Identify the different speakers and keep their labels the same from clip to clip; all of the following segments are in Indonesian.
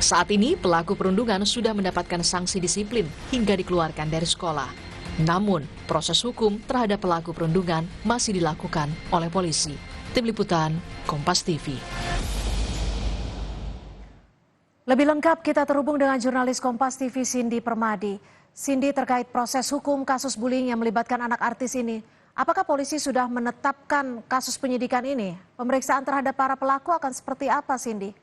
Speaker 1: Saat ini pelaku perundungan sudah mendapatkan sanksi disiplin hingga dikeluarkan dari sekolah. Namun, proses hukum terhadap pelaku perundungan masih dilakukan oleh polisi. Tim Liputan, Kompas TV.
Speaker 2: Lebih lengkap kita terhubung dengan jurnalis Kompas TV Cindy Permadi. Cindy, terkait proses hukum kasus bullying yang melibatkan anak artis ini, apakah polisi sudah menetapkan kasus penyidikan ini? Pemeriksaan terhadap para pelaku akan seperti apa, Cindy?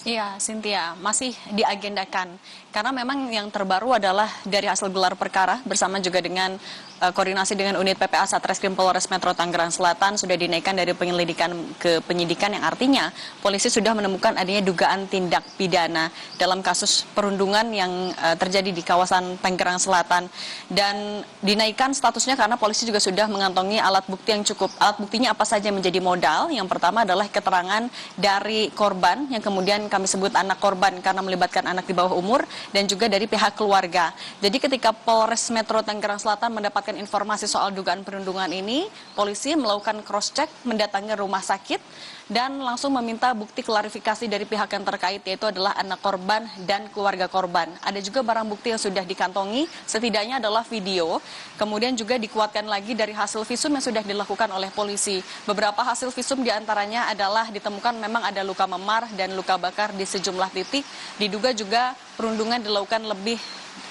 Speaker 3: Iya, Cynthia, masih diagendakan. Karena memang yang terbaru adalah dari hasil gelar perkara bersama juga dengan koordinasi dengan unit PPA Satreskrim Polres Metro Tangerang Selatan sudah dinaikkan dari penyelidikan ke penyidikan, yang artinya polisi sudah menemukan adanya dugaan tindak pidana dalam kasus perundungan yang terjadi di kawasan Tangerang Selatan, dan dinaikkan statusnya karena polisi juga sudah mengantongi alat bukti yang cukup. Alat buktinya apa saja menjadi modal? Yang pertama adalah keterangan dari korban yang kemudian kami sebut anak korban karena melibatkan anak di bawah umur, dan juga dari pihak keluarga. Jadi ketika Polres Metro Tangerang Selatan mendapatkan informasi soal dugaan perundungan ini, polisi melakukan cross-check, mendatangi rumah sakit, dan langsung meminta bukti klarifikasi dari pihak yang terkait, yaitu adalah anak korban dan keluarga korban. Ada juga barang bukti yang sudah dikantongi, setidaknya adalah video, kemudian juga dikuatkan lagi dari hasil visum yang sudah dilakukan oleh polisi. Beberapa hasil visum diantaranya adalah ditemukan memang ada luka memar dan luka bakar di sejumlah titik, diduga juga perundungan dilakukan lebih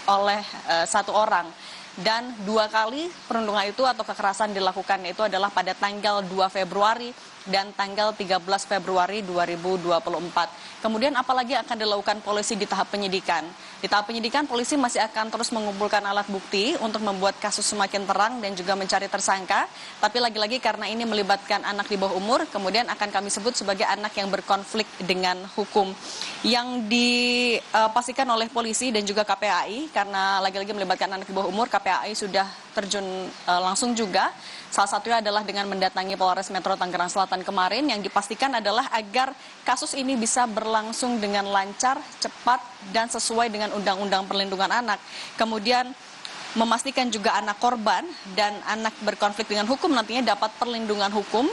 Speaker 3: oleh satu orang. Dan 2 kali perundungan itu atau kekerasan dilakukan, itu adalah pada tanggal 2 Februari dan tanggal 13 Februari 2024. Kemudian apalagi akan dilakukan polisi di tahap penyidikan? Di tahap penyidikan polisi masih akan terus mengumpulkan alat bukti untuk membuat kasus semakin terang dan juga mencari tersangka. Tapi lagi-lagi karena ini melibatkan anak di bawah umur, kemudian akan kami sebut sebagai anak yang berkonflik dengan hukum. Yang dipastikan oleh polisi dan juga KPAI, karena lagi-lagi melibatkan anak di bawah umur, KPAI sudah terjun langsung juga. Salah satunya adalah dengan mendatangi Polres Metro Tangerang Selatan kemarin, yang dipastikan adalah agar kasus ini bisa berlangsung dengan lancar, cepat, dan sesuai dengan Undang-Undang Perlindungan Anak. Kemudian memastikan juga anak korban dan anak berkonflik dengan hukum nantinya dapat perlindungan hukum,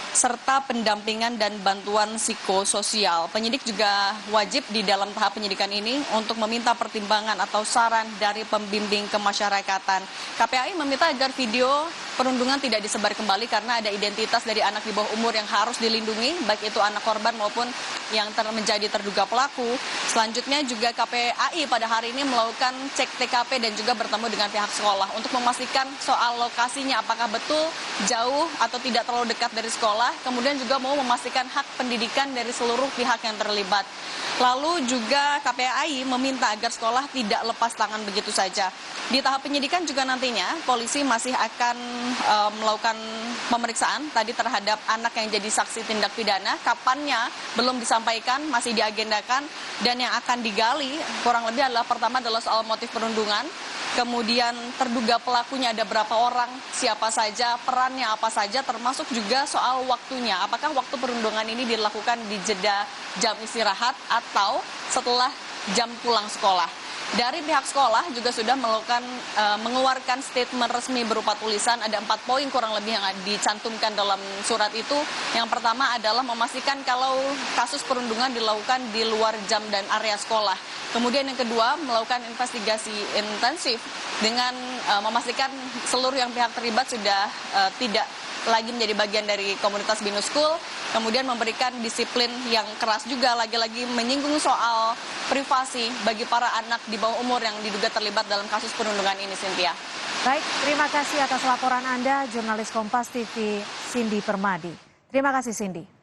Speaker 3: serta pendampingan dan bantuan psikososial. Penyidik juga wajib di dalam tahap penyidikan ini untuk meminta pertimbangan atau saran dari pembimbing kemasyarakatan. KPAI meminta agar video perundungan tidak disebar kembali karena ada identitas dari anak di bawah umur yang harus dilindungi, baik itu anak korban maupun yang menjadi terduga pelaku. Selanjutnya juga KPAI pada hari ini melakukan cek TKP dan juga bertemu dengan pihak sekolah untuk memastikan soal lokasinya, apakah betul jauh atau tidak terlalu dekat dari sekolah. Kemudian juga mau memastikan hak pendidikan dari seluruh pihak yang terlibat. Lalu juga KPAI meminta agar sekolah tidak lepas tangan begitu saja. Di tahap penyidikan juga nantinya polisi masih akan melakukan pemeriksaan tadi terhadap anak yang jadi saksi tindak pidana. Kapannya belum disampaikan, masih diagendakan, dan yang akan digali kurang lebih adalah pertama adalah soal motif perundungan. Kemudian terduga pelakunya ada berapa orang, siapa saja, perannya apa saja, termasuk juga soal waktunya. Apakah waktu perundungan ini dilakukan di jeda jam istirahat atau setelah jam pulang sekolah? Dari pihak sekolah juga sudah mengeluarkan statement resmi berupa tulisan. Ada 4 poin kurang lebih yang dicantumkan dalam surat itu. Yang pertama adalah memastikan kalau kasus perundungan dilakukan di luar jam dan area sekolah. Kemudian yang kedua, melakukan investigasi intensif dengan memastikan seluruh yang pihak terlibat sudah tidak lagi menjadi bagian dari komunitas Binus School, kemudian memberikan disiplin yang keras juga, lagi-lagi menyinggung soal privasi bagi para anak di bawah umur yang diduga terlibat dalam kasus perundungan ini, Cynthia.
Speaker 2: Baik, terima kasih atas laporan Anda, jurnalis Kompas TV Cindy Permadi. Terima kasih, Cindy.